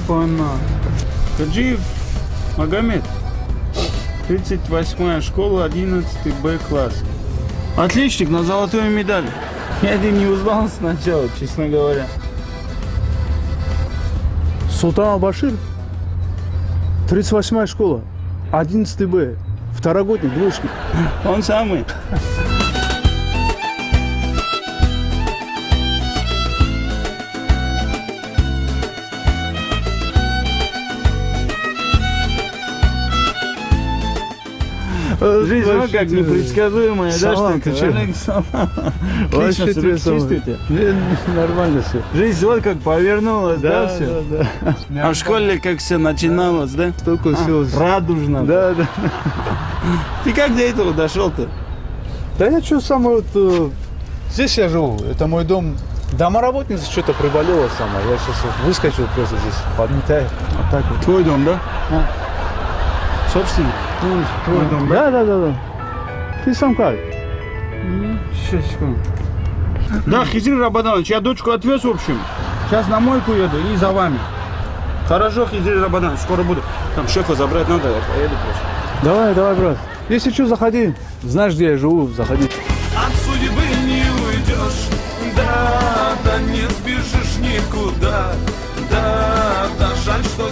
Опа-на. Хаджиев Магомед. 38-я школа, 11 Б класс. Отличник на золотую медаль. Я тебя не узнал сначала, честно говоря. Султан Ал-Башир, 38-я школа, 11 Б, второгодник, двоечник. Он самый. Жизнь вот как непредсказуемая, да, Салам, что ты чё? Отлично, Вообще себя тебе самое. чувствуете? Нормально все. Жизнь вот как повернулась, да, все? да. А в школе как все начиналось, да? Только все. Радужно. Да, да. Ты как до этого дошел-то? Да я что, самое вот... здесь я живу, это мой дом. Домоработница что-то приболела сама. Я сейчас вот выскочил просто здесь, подметаю. Вот так вот. Твой дом, да? Собственно? Твой дом, да? Да. Ты сам как? Сейчас, секунду. Да, Хизир Рабаданович, я дочку отвез, в общем. Сейчас на мойку еду и за вами. Хорошо, Хизир Рабаданович, скоро буду. Там шефа забрать надо, я поеду просто. Давай, брат. Если что, заходи. Знаешь, где я живу, заходи. От судьбы не уйдешь, да, не сбежишь никуда, да, жаль, что